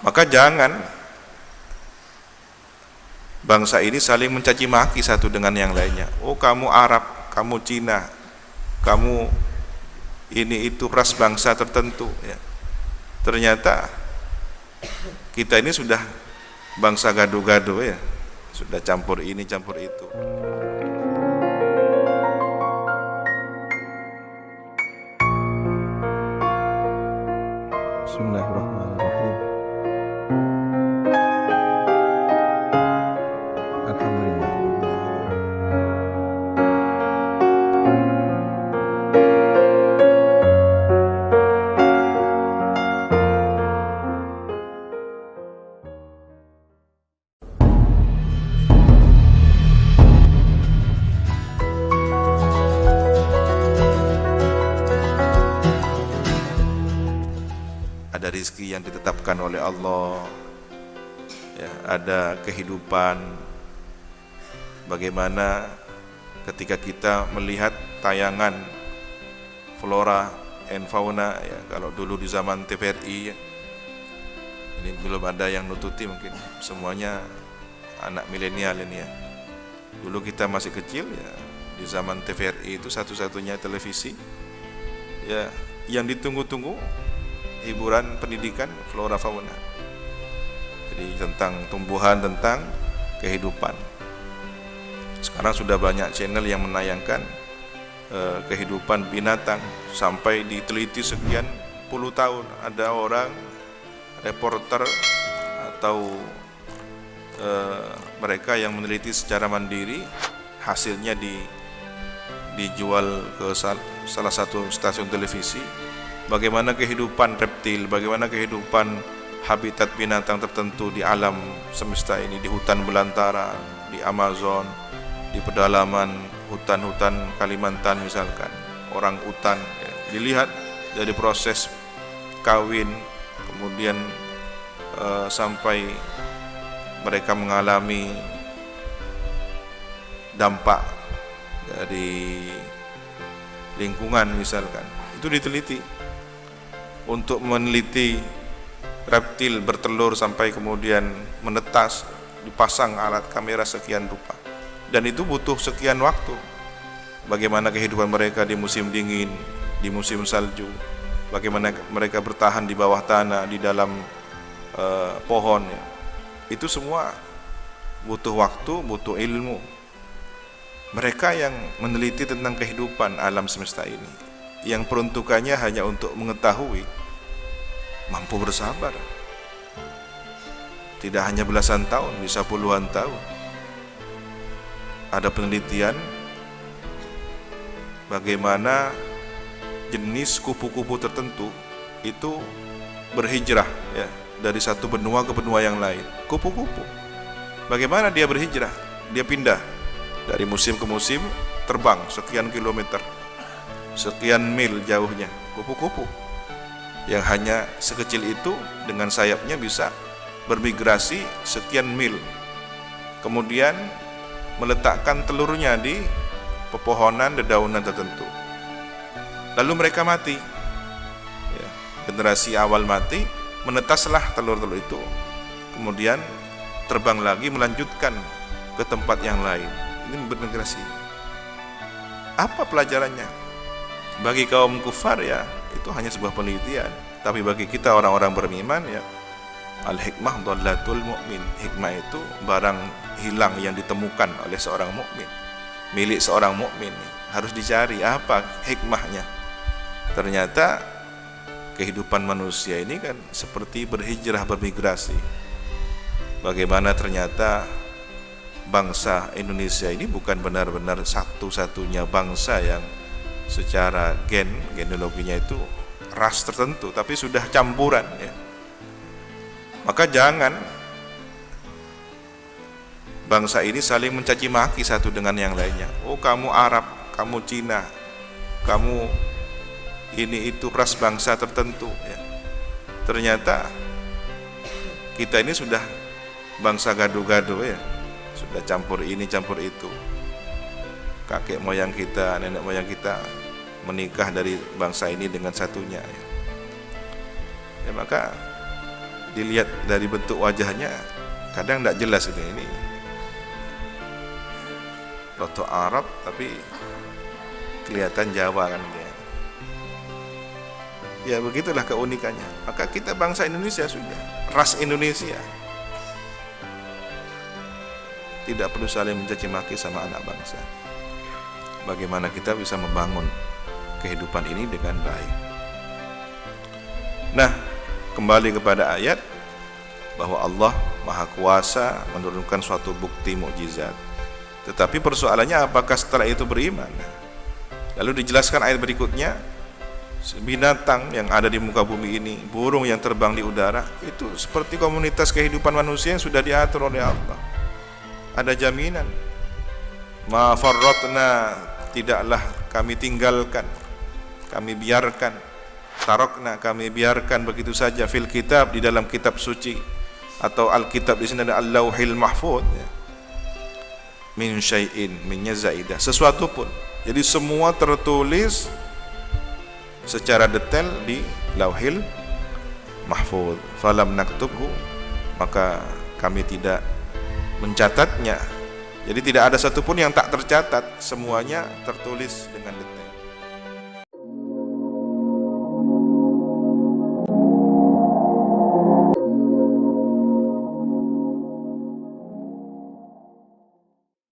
Maka jangan bangsa ini saling mencaci maki satu dengan yang lainnya. Oh, kamu Arab, kamu Cina, kamu ini itu ras bangsa tertentu ya. Ternyata kita ini sudah bangsa gado-gado ya, sudah campur ini campur itu. Bismillahirrahmanirrahim. Alhamdulillah. Ada rizki yang ditetapkan oleh Allah ya, ada kehidupan. Bagaimana ketika kita melihat tayangan flora and fauna ya, kalau dulu di zaman TVRI ya, ini belum ada yang nututi, mungkin semuanya anak milenial ini ya. Dulu kita masih kecil ya, di zaman TVRI itu satu-satunya televisi ya yang ditunggu-tunggu, hiburan pendidikan flora fauna. Jadi tentang tumbuhan, tentang kehidupan. Sekarang sudah banyak channel yang menayangkan kehidupan binatang sampai diteliti sekian puluh tahun. Ada orang reporter atau mereka yang meneliti secara mandiri, hasilnya dijual ke salah satu stasiun televisi. Bagaimana kehidupan reptil, bagaimana kehidupan habitat binatang tertentu di alam semesta ini, di hutan belantara, di Amazon, di pedalaman hutan-hutan Kalimantan misalkan, orang hutan ya, dilihat dari proses kawin, kemudian sampai mereka mengalami dampak dari lingkungan misalkan, itu diteliti. Untuk meneliti reptil bertelur sampai kemudian menetas, dipasang alat kamera sekian rupa, dan itu butuh sekian waktu. Bagaimana kehidupan mereka di musim dingin, di musim salju, bagaimana mereka bertahan di bawah tanah, di dalam pohon ya. Itu semua butuh waktu, butuh ilmu. Mereka yang meneliti tentang kehidupan alam semesta ini, yang peruntukannya hanya untuk mengetahui, mampu bersabar. Tidak hanya belasan tahun, bisa puluhan tahun. Ada penelitian bagaimana jenis kupu-kupu tertentu itu berhijrah ya, dari satu benua ke benua yang lain. Kupu-kupu, bagaimana dia berhijrah? Dia pindah dari musim ke musim, terbang sekian kilometer, sekian mil jauhnya. Kupu-kupu yang hanya sekecil itu dengan sayapnya bisa bermigrasi sekian mil, kemudian meletakkan telurnya di pepohonan dedaunan tertentu, lalu mereka mati ya, generasi awal mati, menetaslah telur-telur itu, kemudian terbang lagi melanjutkan ke tempat yang lain. Ini bermigrasi. Apa pelajarannya? Bagi kaum kufar ya, itu hanya sebuah penelitian. Tapi bagi kita orang-orang beriman ya, al-hikmah dhallatul mu'min. Hikmah itu barang hilang yang ditemukan oleh seorang mukmin, milik seorang mukmin. Harus dicari apa hikmahnya. Ternyata kehidupan manusia ini kan seperti berhijrah, bermigrasi. Bagaimana ternyata bangsa Indonesia ini bukan benar-benar satu-satunya bangsa yang secara genealoginya itu ras tertentu, tapi sudah campuran ya. Maka jangan bangsa ini saling mencaci maki satu dengan yang lainnya. Oh, kamu Arab, kamu Cina, kamu ini itu ras bangsa tertentu ya. Ternyata kita ini sudah bangsa gado-gado ya, sudah campur ini campur itu. Kakek moyang kita, nenek moyang kita menikah dari bangsa ini dengan satunya ya. Ya maka dilihat dari bentuk wajahnya kadang tidak jelas ini roto Arab tapi kelihatan Jawa kan dia. Ya begitulah keunikannya. Maka kita bangsa Indonesia sudah, ras Indonesia, tidak perlu saling mencaci maki sama anak bangsa. Bagaimana kita bisa membangun kehidupan ini dengan baik. Nah, kembali kepada ayat bahwa Allah Maha Kuasa menurunkan suatu bukti mukjizat. Tetapi persoalannya apakah setelah itu beriman? Lalu dijelaskan ayat berikutnya, binatang yang ada di muka bumi ini, burung yang terbang di udara, itu seperti komunitas kehidupan manusia yang sudah diatur oleh Allah. Ada jaminan. Ma farratna, tidaklah kami tinggalkan, kami biarkan, tarokna, kami biarkan begitu saja fil kitab, di dalam kitab suci, atau Alkitab di sini ada Al-Lauhil Mahfuz, ya. Min syai'in min zaidah, sesuatu pun. Jadi semua tertulis secara detail di Lauhil Mahfuz. Falam naktubhu, maka kami tidak mencatatnya. Jadi tidak ada satupun yang tak tercatat, semuanya tertulis dengan